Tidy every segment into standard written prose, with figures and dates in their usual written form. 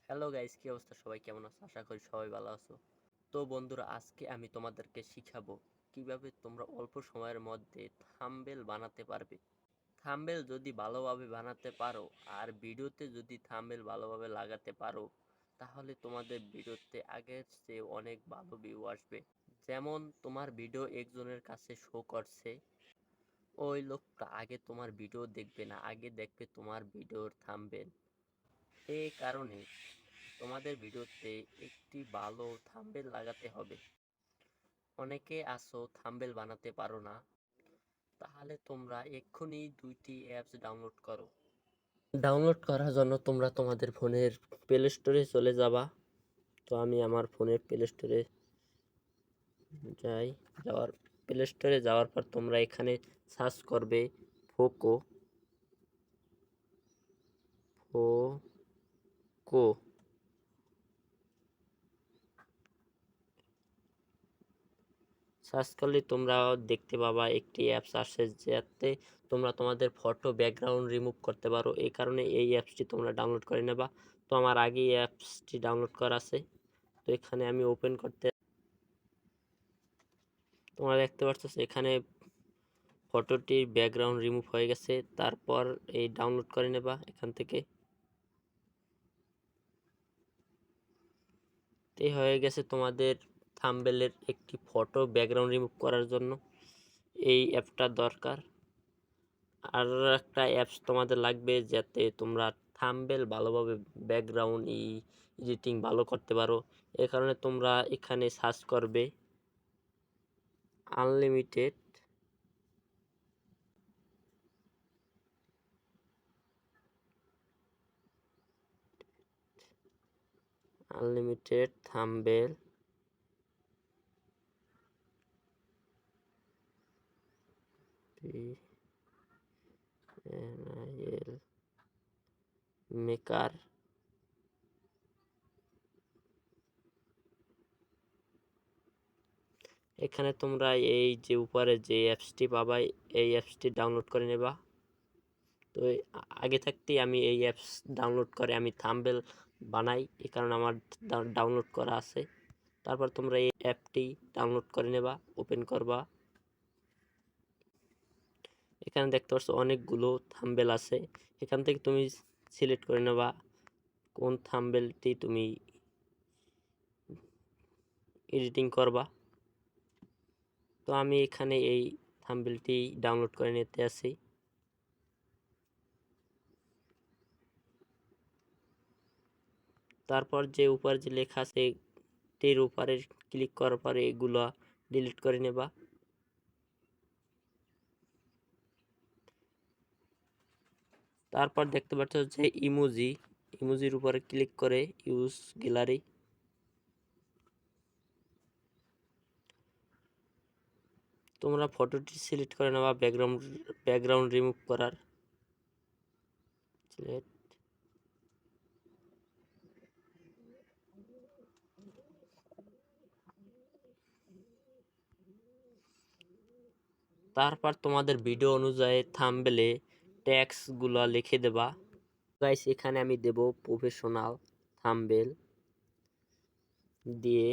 Hello guys, কি অবস্থা? সবাই কেমন আছো? আশা করি সবাই ভালো আছো। তো বন্ধুরা, আজকে আমি তোমাদেরকে শিখাবো কিভাবে তোমরা অল্প সময়ের মধ্যে থাম্বনেল বানাতে পারবে। থাম্বনেল যদি ভালোভাবে বানাতে পারো আর ভিডিওতে যদি থাম্বনেল ভালোভাবে লাগাতে পারো, তাহলে তোমাদের ভিডিওতে আগের চেয়ে অনেক ভালো ভিউ আসবে। যেমন তোমার ভিডিও একজনের কাছে শো করছে, ওই লোকটা আগে তোমার ভিডিও দেখবে না, আগে দেখবে তোমার ভিডিওর থাম্বনেল। এই কারণে তোমাদের ভিডিওতে একটি ভালো থাম্বনেল লাগাতে হবে। অনেকে আছো থাম্বনেল বানাতে পারো না, তাহলে তোমরা এক্ষুনি দুইটি অ্যাপস ডাউনলোড করো। ডাউনলোড করার জন্য তোমরা তোমাদের ফোনের প্লে স্টোরে চলে যাবা। তো আমি আমার ফোনের প্লে স্টোরে যাই। প্লে স্টোরে যাওয়ার পর তোমরা এখানে সার্চ করবে ফোকো ফোকো সার্চ করলে তোমরা দেখতে পাবা একটি অ্যাপস আসে, যাতে তোমরা তোমাদের ফটো ব্যাকগ্রাউন্ড রিমুভ করতে পারো। এই কারণে এই অ্যাপসটি তোমরা ডাউনলোড করে নেবা। তো আমার আগেই অ্যাপসটি ডাউনলোড করা আছে। তো এখানে আমি ওপেন করতে, তোমরা দেখতে পাচ্ছ এখানে ফটোটির ব্যাকগ্রাউন্ড রিমুভ হয়ে গেছে। তারপর এই ডাউনলোড করে নেবা এখান থেকে। এই হয়ে গেছে তোমাদের থাম্বনেলের একটি ফটো ব্যাকগ্রাউন্ড রিমুভ করার জন্য এই অ্যাপটা দরকার। আর একটা অ্যাপস তোমাদের লাগবে, যাতে তোমরা থাম্বনেল ভালোভাবে ব্যাকগ্রাউন্ড এডিটিং ভালো করতে পারো। এই কারণে তোমরা এখানে সার্চ করবে আনলিমিটেড থাম্বনেল মেকার। এখানে তোমরা এই যে উপরে যে অ্যাপসটি পাবা, এই অ্যাপসটি ডাউনলোড করে নেবা। তো আগে থাকতেই আমি এই অ্যাপস ডাউনলোড করে আমি থাম্বনেল বানাই, এই কারণে আমার ডাউনলোড করা আছে। তারপর তোমরা এই অ্যাপটি ডাউনলোড করে নেবা, ওপেন করবা। এখানে দেখতে পাচ্ছ অনেকগুলো থাম্বনেল আছে। এখান থেকে তুমি সিলেক্ট করে নেবা কোন থাম্বনেলটি তুমি এডিটিং করবা। তো আমি এখানে এই থাম্বনেলটি ডাউনলোড করে নিতে আসি। তারপর যে উপরে যে লেখা আছে এর উপরে ক্লিক করার পরে এগুলো ডিলিট করে নেবা। তারপর দেখতে পাচ্ছ যে ইমোজির উপরে ক্লিক করে ইউজ গ্যালারি। তোমরা ফটোটি সিলেক্ট করে নেবা ব্যাকগ্রাউন্ড রিমুভ করার। তারপর তোমাদের ভিডিও অনুযায়ী থাম্বনেলে ট্যাক্সগুলো লিখে দেবা। গাইস, এখানে আমি দেব প্রফেশনাল থাম্বনেল দিয়ে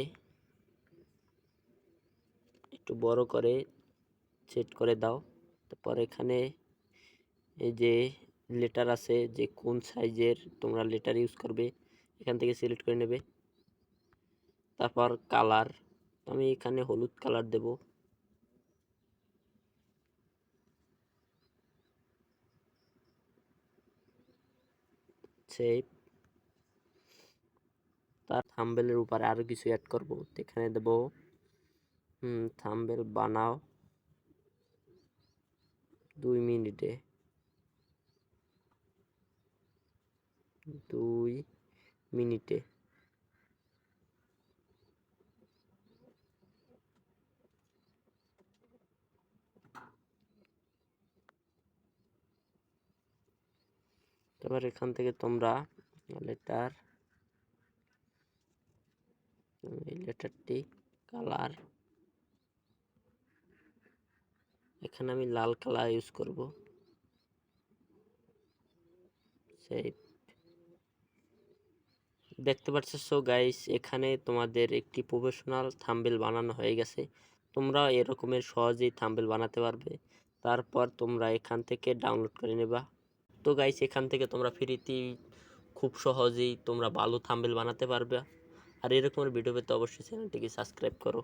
একটু বড় করে সেট করে দাও। তারপর এখানে এই যে লেটার আছে, যে কোন সাইজের তোমরা লেটার ইউজ করবে এখান থেকে সিলেক্ট করে নেবে। তারপর কালার, আমি এখানে হলুদ কালার দেব। সেভ। তার থাম্বনেলের উপরে আরো কিছু অ্যাড করব, এখানে দেব থাম্বনেল বানাও 2 মিনিটে, 2 মিনিটে। তারপর এখান থেকে তোমরা লেটার, এই লেটারটি কালার, এখানে আমি লাল কালার ইউজ করব। সেভ। দেখতে পাচ্ছো গাইস, এখানে তোমাদের একটি প্রফেশনাল থাম্বনেল বানানো হয়ে গেছে। তোমরা এরকমের সহজেই থাম্বনেল বানাতে পারবে। তারপর তোমরা এখান থেকে ডাউনলোড করে নেবা। তো গাইস, এখান থেকে তোমরা ফ্রিতেই খুব সহজেই তোমরা ভালো থাম্বনেল বানাতে পারবে। আর এরকমের ভিডিও পেতে অবশ্যই চ্যানেলটিকে সাবস্ক্রাইব করো।